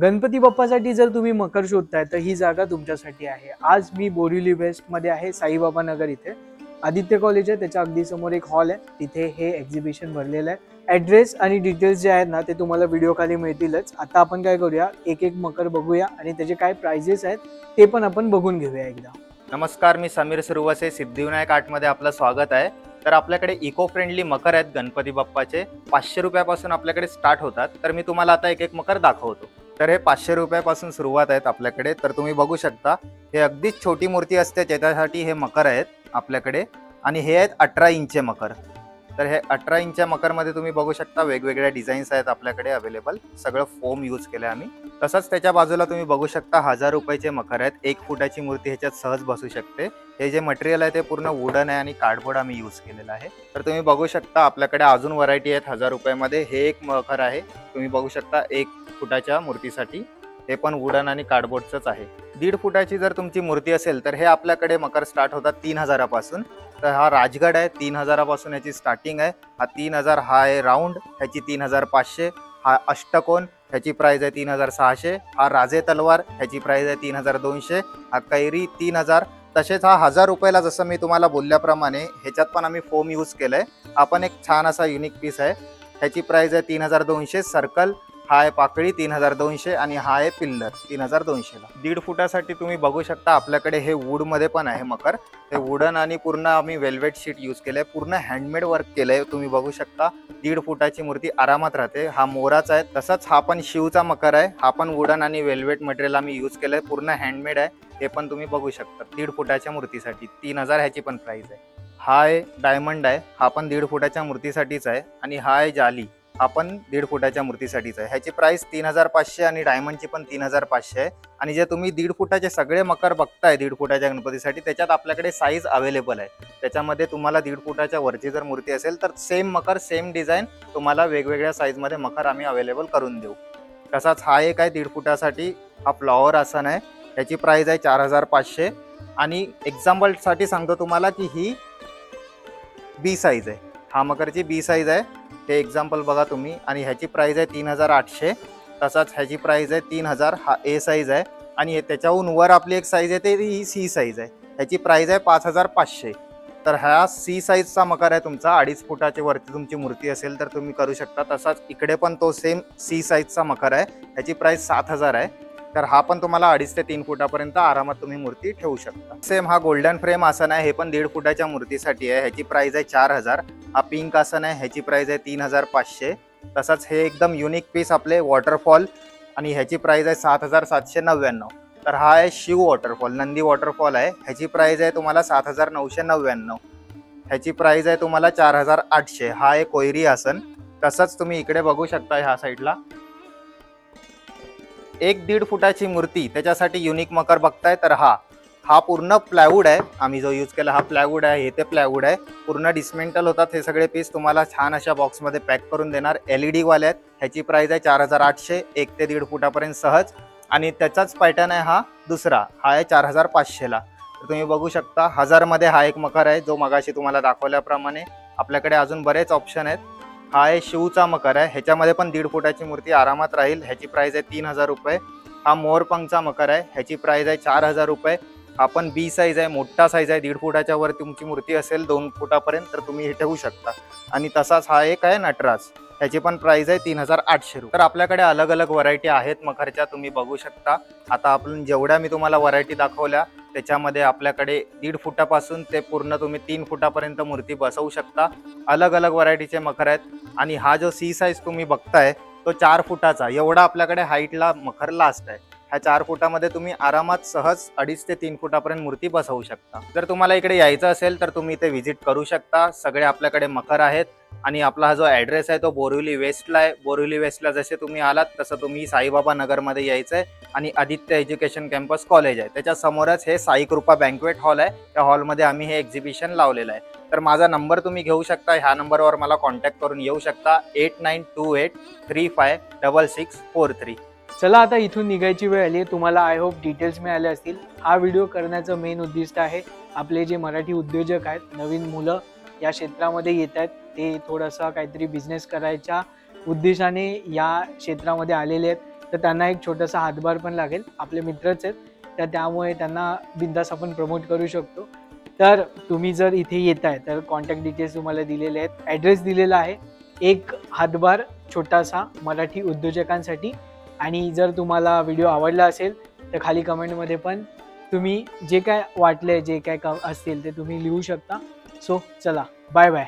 गणपती बाप्पासाठी जर तुम्ही मकर शोधताय तर ही जागा तुमच्यासाठी आहे। आज मी बोरिवली वेस्ट मध्ये आहे, साईबाबा नगर इथे आदित्य कॉलेज आहे, त्याच्या अगदी समोर एक हॉल आहे, तिथे हे एक्झिबिशन भरलेलं आहे। ॲड्रेस आणि डिटेल्स जे आहेत ना ते तुम्हाला व्हिडिओ खाली मिळतीलच। आता आपण काय करूया, एक एक मकर बघूया आणि त्याचे काय प्राइजेस आहेत ते पण आपण बघून घेऊया एकदा। नमस्कार, मी समीर सुरवसे, सिद्धिविनायक आर्टमध्ये आपलं स्वागत आहे। तर आपल्याकडे इको फ्रेंडली मकर आहेत गणपती बाप्पाचे। 500 रुपयापासून आपल्याकडे स्टार्ट होतात। तर मी तुम्हाला आता एक एक मकर दाखवतो। तर हे 500 रुपयापासून सुरुवात आहेत आपल्याकडे। तर तुम्ही बघू शकता, हे अगदीच छोटी मूर्ती असते त्याच्यासाठी हे मकर आहेत आपल्याकडे। आणि हे आहेत 18 इंचचे मकर। तर हे 18 इंचच्या मकरमध्ये तुम्ही बघू शकता वेगवेगळ्या डिझाईन्स आहेत आपल्याकडे अवेलेबल। सगळं फोम यूज केलं आम्ही। तसंच त्याच्या बाजूला तुम्ही बघू शकता 1000 रुपयाचे मकर आहेत। 1 फुटाची मूर्ती ह्याच्यात सहज बसू शकते। हे जे मटेरियल आहे ते पूर्ण वुडन आहे आणि कार्डबोर्ड आम्ही यूज केलेला आहे। तर तुम्ही बघू शकता आपल्याकडे अजून व्हरायटी आहेत 1000 रुपयामध्ये। हे एक मकर आहे, तुम्ही बघू शकता 1 फुटाच्या मूर्तीसाठी। हे पण वुडन आणि कार्डबोर्डचंच आहे। 1.5 फुटाची जर तुमची मूर्ती असेल तर हे आपल्याकडे मकर स्टार्ट होतात 3000 पासून। तर हा राजगड आहे, 3000 पासून याची स्टार्टिंग आहे। हा 3000 हा आहे राऊंड, ह्याची 3500। हा अष्टकोन, ह्याची प्राइस आहे 3600। हा राजे तलवार, ह्याची प्राइस आहे 3200। हा कैरी 3000। तसेच हा 1000 रुपयाला, जसं मी तुम्हाला बोलल्याप्रमाणे ह्याच्यात पण आम्ही फोम यूज केलंय। हा पण एक छान असा युनिक पीस आहे। ह्याची प्राइस आहे 3200। सर्कल हा आहे पाकळी 3200 आणि हा आहे पिल्लर 3200 ला। 1.5 फुटासाठी तुम्ही बघू शकता आपल्याकडे हे वूड मध्ये पण आहे मकर। हे वुडन आणि पूर्ण आम्ही वेल्वेट शीट यूज केलंय, पूर्ण हँडमेड वर्क केलंय। तुम्ही बघू शकता 1.5 फुटाची मूर्ती आरामात राहते। हा मोराचा आहे। तसंच हा पण शिवचा मकर आहे। हा पण वुडन आणि वेल्वेट मटेरियल आम्ही यूज केलंय, पूर्ण हँडमेड आहे। हे पण तुम्ही बघू शकता 1.5 फुटाच्या मूर्तीसाठी 3000 ह्याची पण प्राइस आहे। हा आहे डायमंड आहे, हा पण 1.5 फुटाच्या मूर्तीसाठीच आहे। आणि हा आहे जाली, हा पण 1.5 फुटाच्या मूर्तीसाठीच आहे। ह्याची प्राइस 3500 आणि डायमंडची पण 3500 आहे। आणि जे तुम्ही 1.5 फुटाचे सगळे मकर बघताय 1.5 फुटाच्या गणपतीसाठी, त्याच्यात आपल्याकडे साईज अवेलेबल आहे। त्याच्यामध्ये तुम्हाला 1.5 फुटाच्या वरची जर मूर्ती असेल तर सेम मकर सेम डिझाईन तुम्हाला वेगवेगळ्या साईजमध्ये मकर आम्ही अवेलेबल करून देऊ। तसाच हा एक आहे 1.5 फुटासाठी, हा फ्लॉवर आसन आहे। ह्याची प्राइस आहे 4500। आणि एक्झाम्पलसाठी सांगतो तुम्हाला की ही बी साईज आहे, हा मकरची बी साईज आहे। हे एक्झाम्पल बघा तुम्ही। आणि ह्याची प्राइस आहे 3800। तसाच ह्याची प्राइस आहे 3000। हा ए साईज आहे। आणि त्याच्याहून वर आपली एक साईज आहे ते ही सी साईज आहे, ह्याची प्राइस आहे 5500। तर हा सी साईजचा मकर आहे तुमचा। 2.5 फुटाच्या वरती तुमची मूर्ती असेल तर तुम्ही करू शकता। तसाच इकडे पण तो सेम सी साईजचा मकर आहे, ह्याची प्राइस 7000 आहे। तर हा पण तुम्हाला 2.5 ते 3 फुटापर्यंत आरामात तुम्ही मूर्ती ठेवू शकता। सेम हा गोल्डन फ्रेम आसन आहे, हे पण 1.5 फुटाच्या मूर्तीसाठी आहे। ह्याची प्राइस आहे 4000। हा पिंक आसन आहे, ह्याची प्राइस आहे 3500। तसंच हे एकदम युनिक पीस आपले वॉटरफॉल, आणि ह्याची प्राइस आहे 7799। तर हा आहे शिव वॉटरफॉल, नंदी वॉटरफॉल आहे। ह्याची प्राइस आहे तुम्हाला 7999। ह्याची प्राइस आहे तुम्हाला 4800। हा आहे कोयरी आसन। तसंच तुम्ही इकडे बघू शकता ह्या साईडला 1.5 फुटाची मूर्ती, त्याच्यासाठी युनिक मकर बघताय तर हा पूर्ण प्लायवूड आहे। आम्ही जो यूज केला हा प्लायवूड आहे, हे ते प्लायवूड आहे। पूर्ण डिस्मेंटल होतात हे सगळे पीस। तुम्हाला छान अशा बॉक्समध्ये पॅक करून देणार। LED वाले आहेत। ह्याची प्राइस आहे 4800, 1 ते 1.5 फुटापर्यंत सहज। आणि त्याचाच पॅटर्न आहे हा दुसरा, हा आहे 4500 ला। तर तुम्ही बघू शकता 1000 मध्ये हा एक मकर आहे, जो मगाशी तुम्हाला दाखवल्याप्रमाणे। आपल्याकडे अजून बरेच ऑप्शन आहेत। हा आहे शिवचा मकर आहे, ह्याच्यामध्ये पण 1.5 फुटाची मूर्ती आरामात राहील। ह्याची प्राइस आहे 3000 रुपये। हा मोरपंखचा मकर आहे, ह्याची प्राइस आहे 4000 रुपये। हा पण बी साईज आहे, मोठा साईज आहे। 1.5 फुटाच्या वर तुमची मूर्ती असेल 2 फुटापर्यंत तर तुम्ही हे ठेवू शकता। आणि तसाच हा एक आहे नटराज, ह्याची पण प्राइस आहे 3800 रुपये। तर आपल्याकडे अलग अलग व्हरायटी आहेत मकरच्या, तुम्ही बघू शकता। आता आपण जेवढ्या मी तुम्हाला व्हरायटी दाखवल्या त्याच्यामध्ये आपल्याकडे 1.5 फुटापासून ते पूर्ण तुम्ही 3 फुटापर्यंत मूर्ती बसवू शकता। अलग अलग व्हरायटीचे मकर आहेत। आणि हा जो सी साईज तुम्ही बघताय तो 4 फुटाचा, एवढा आपल्याकडे हाईटला मकर लास्ट आहे। ह्या 4 फुटामध्ये तुम्ही आरामात सहज 2.5 ते 3 फुटापर्यंत मूर्ती बसवू शकता। जर तुम्हाला इकडे यायचं असेल तर तुम्ही इथे व्हिजिट करू शकता। सगळे आपल्याकडे मकर आहेत। आणि आपला हा जो ॲड्रेस आहे तो बोरिवली वेस्टला आहे। बोरिवली वेस्टला जसे तुम्ही आलात तसं तुम्ही साईबाबा नगरमध्ये यायचं आहे। आणि आदित्य एज्युकेशन कॅम्पस कॉलेज आहे, त्याच्या समोरच हे साई कृपा बँक्वेट हॉल आहे। त्या हॉलमध्ये आम्ही हे एक्झिबिशन लावलेलं आहे। तर माझा नंबर तुम्ही घेऊ शकता, ह्या नंबरवर मला कॉन्टॅक्ट करून येऊ शकता 8928356643। चला आता इथून निघायची वेळ आली। तुम्हाला आय होप डिटेल्स मिळाले असतील। हा व्हिडिओ करण्याचं मेन उद्दिष्ट आहे, आपले जे मराठी उद्योजक आहेत, नवीन मुलं या क्षेत्रामध्ये येत आहेत, ते थोडंसं काहीतरी बिझनेस करायच्या उद्देशाने या क्षेत्रामध्ये आलेले आहेत। तर त्यांना एक छोटासा हातभार पण लागेल. आपले मित्रच आहेत, तर त्यामुळे त्यांना बिंदास आपण प्रमोट करू शकतो. तर तुम्ही जर इथे येताय तर कॉन्टॅक्ट डिटेल्स तुम्हाला दिलेले आहेत, ॲड्रेस दिलेला आहे. एक हातभार छोटासा मराठी उद्योजकांसाठी. आणि जर तुम्हाला व्हिडिओ आवडला असेल तर खाली कमेंटमध्ये पण तुम्ही जे काय वाटले, जे काय असतील ते तुम्ही लिहू शकता. सो चला, बाय बाय.